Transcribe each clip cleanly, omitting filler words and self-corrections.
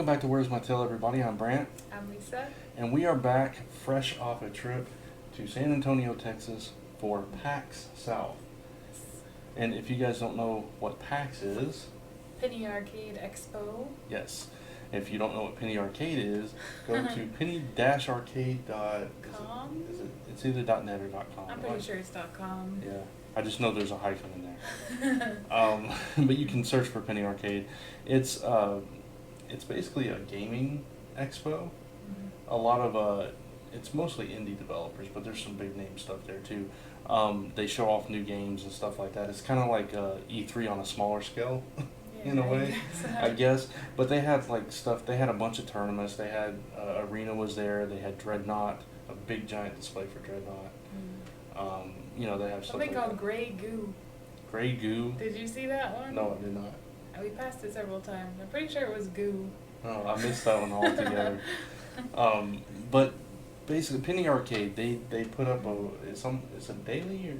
Welcome back to Where's My Tail, everybody. I'm Brant. I'm Lisa. And we are back fresh off a trip to San Antonio, Texas for PAX South. And if you guys don't know what PAX is... Penny Arcade Expo. Yes. If you don't know what Penny Arcade is, go to penny-arcade. It's either .net or .com. I'm pretty sure it's .com. Yeah. I just know there's a hyphen in there. But you can search for Penny Arcade. It's basically a gaming expo. Mm-hmm. A lot of it's mostly indie developers, but there's some big name stuff there too. They show off new games and stuff like that. It's kind of like E3 on a smaller scale, in a way, I guess. But they had like stuff. They had a bunch of tournaments. They had Arena was there. They had Dreadnought, a big giant display for Dreadnought. Mm. They have something like called Grey Goo. Grey Goo. Did you see that one? No, I did not. We passed it several times. I'm pretty sure it was goo. Oh, I missed that one altogether. But basically, Penny Arcade, they put up it's a daily or?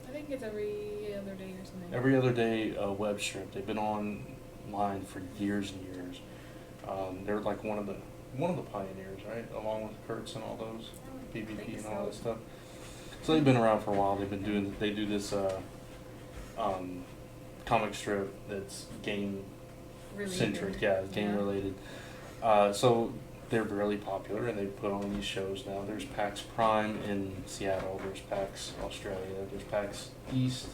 I think it's every other day or something. Every other day web strip. They've been online for years and years. They're like one of the pioneers, right? Along with Kurtz and all those, PvP and all that stuff. So they've been around for a while. They do this comic strip that's game centric, game related. So they're really popular, and they put on these shows now. There's PAX Prime in Seattle. There's PAX Australia. There's PAX East.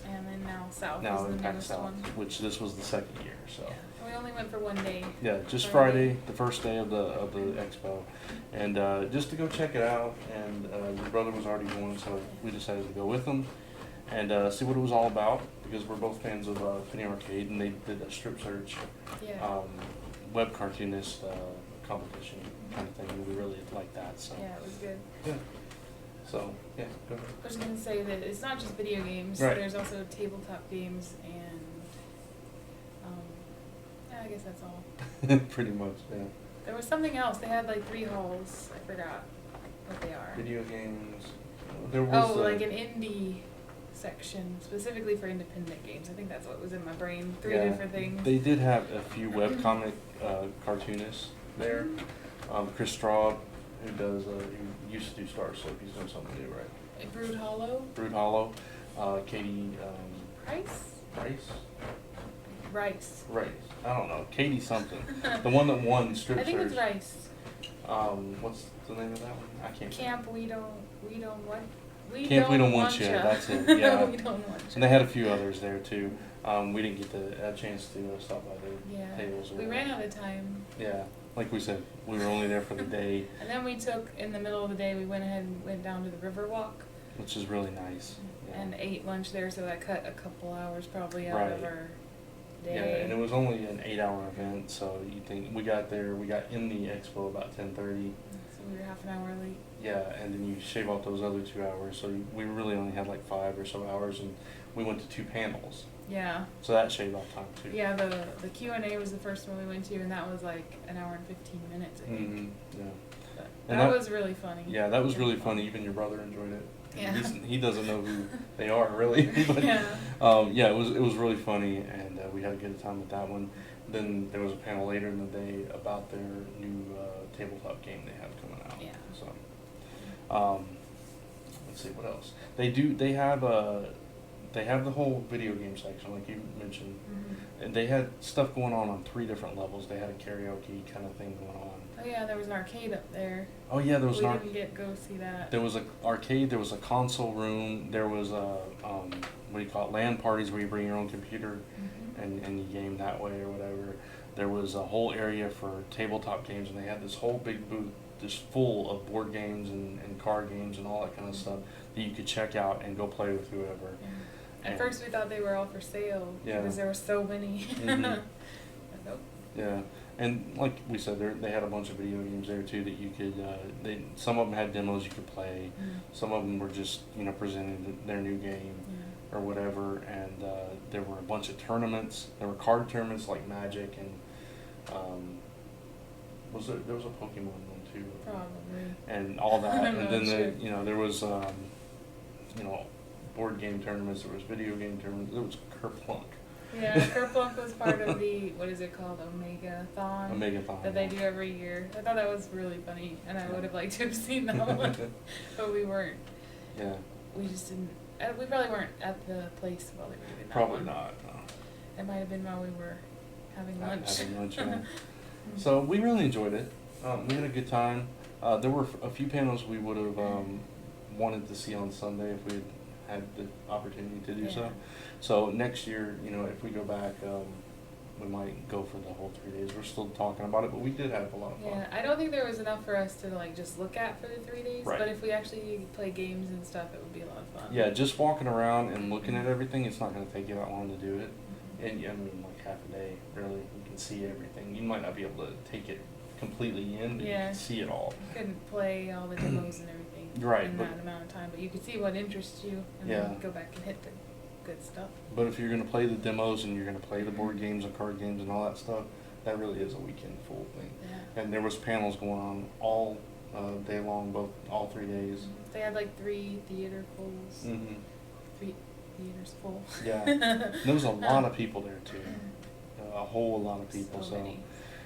And then now South now is the PAX newest South, one. Which this was the second year. So. Yeah. We only went for one day. Yeah, just Friday, the first day of the expo, and just to go check it out. And your brother was already going, so we decided to go with him and see what it was all about, because we're both fans of Penny Arcade, and they did a strip search, web cartoonist competition kind of thing, and we really liked that. So yeah, it was good. Yeah. So yeah, go ahead. I was going to say that it's not just video games. Right. There's also tabletop games and I guess that's all. Pretty much, yeah. There was something else. They had like 3 halls. I forgot what they are. Video games. There was like an indie section specifically for independent games. I think that's what was in my brain. 3 different things. They did have a few webcomic cartoonists there. Chris Straub, who used to do Star Slip, he's doing something new, right? Brood Hollow. Brood Hollow. Katie Rice. I don't know. Katie something. The one that won strip search. I think it's Rice. What's the name of that one? I can't. Camp We Don't What? Camp We Don't Want Ya. That's it. Yeah. We Don't Want Ya. And they had a few others there too. We didn't get a chance to stop by their tables. We ran out of time. Yeah. Like we said, we were only there for the day. And then we took, in the middle of the day, we went ahead and went down to the Riverwalk. Which is really nice. Yeah. And ate lunch there, so that cut a couple hours probably out of our day. Yeah, and it was only an 8-hour event, so you think we got in the expo about 10:30. So we were half an hour late. Yeah, and then you shave off those other 2 hours, so we really only had like 5 or so hours, and we went to 2 panels. Yeah. So that shaved off time too. Yeah, the Q&A was the first one we went to, and that was like an hour and 15 minutes, I think. Mm-hmm. Yeah. But and that was really funny. Yeah, that was really funny. Even your brother enjoyed it. Yeah. He doesn't know who they are really, but yeah. It was really funny, and we had a good time with that one. Then there was a panel later in the day about their new tabletop game they have coming out. Yeah. So, let's see what else they have. They have the whole video game section, like you mentioned, and they had stuff going on 3 different levels. They had a karaoke kind of thing going on. Oh yeah, there was an arcade up there. Oh yeah, there was we didn't go see that. There was an arcade. There was a console room. There was a what do you call it? LAN parties where you bring your own computer and you game that way or whatever. There was a whole area for tabletop games, and they had this whole big booth just full of board games and card games and all that kind of stuff that you could check out and go play with whoever. Yeah. At first we thought they were all for sale because there were so many. Mm-hmm. Nope. Yeah, and like we said, they had a bunch of video games there too that you could. Some of them had demos you could play. Some of them were just presenting their new game or whatever. And there were a bunch of tournaments. There were card tournaments like Magic and there was a Pokemon one too. Probably. And all that, and then there was board game tournaments, there was video game tournaments, there was Kerplunk. Yeah, Kerplunk was part of the, what is it called, Omega-thon? Omega-thon. That they do every year. I thought that was really funny, and I would have liked to have seen that one, but we weren't. Yeah. We just didn't, we probably weren't at the place while they were doing that Probably one. not, no. It might have been while we were having lunch. Having lunch, yeah. So we really enjoyed it. We had a good time. There were a few panels we would have wanted to see on Sunday if we had the opportunity to do so. Yeah. So next year, you know, if we go back, we might go for the whole 3 days. We're still talking about it, but we did have a lot of fun. Yeah, I don't think there was enough for us to like just look at for the 3 days, Right. but if we actually play games and stuff, it would be a lot of fun. Yeah, just walking around and looking at everything, it's not going to take you that long to do it. Mhm. And I mean, like half a day, really. You can see everything. You might not be able to take it completely in, but you Yeah. can see it all. You couldn't play all the demos and everything Right, in but- that amount of time, but you could see what interests you and Yeah. then go back and hit the good stuff. But if you're going to play the demos and you're going to play the board games and card games and all that stuff, that really is a weekend full thing. Yeah. And there was panels going on all day long, all 3 days. They had like 3 theater fulls, Mm-hmm. 3 theaters full. Yeah, and there was a lot of people there too, a whole lot of people. So many.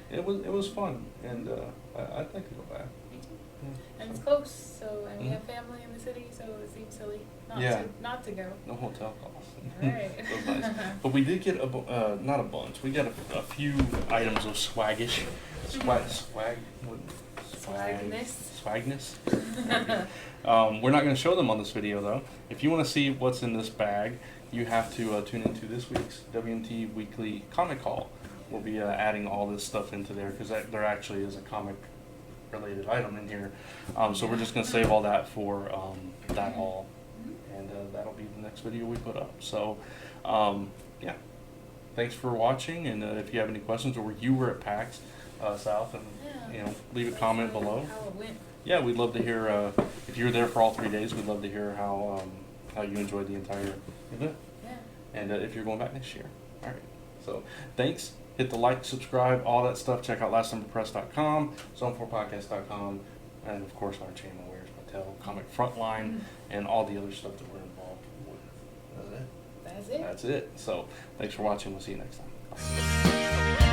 it was fun, and I'd like to go back. Me too. Yeah, And it's so. close, so and we Mhm. have family in the city, so it seems silly Yeah. not to go. No hotel costs. Right. It was nice. But we did get not a bunch. We got a few items of swaggish, swag, what? Swagness. Swagness. We're not going to show them on this video though. If you want to see what's in this bag, you have to tune into this week's WMT Weekly Comic Haul. We'll be adding all this stuff into there because there actually is a comic related item in here. So we're just going to save all that for that haul. And that'll be the next video we put up. So, yeah, thanks for watching. And if you have any questions or you were at PAX South, and you know, leave a comment below. How it went. Yeah, we'd love to hear if you were there for all 3 days. We'd love to hear how you enjoyed the entire event, Yeah. and if you're going back next year. All right. So, thanks. Hit the like, subscribe, all that stuff. Check out lastnumberpress.com, zone4podcast.com, and of course our channel, Where's Mattel, Comic Frontline, and all the other stuff that we're involved with. That's it. That's it. That's it. So, thanks for watching. We'll see you next time. Bye.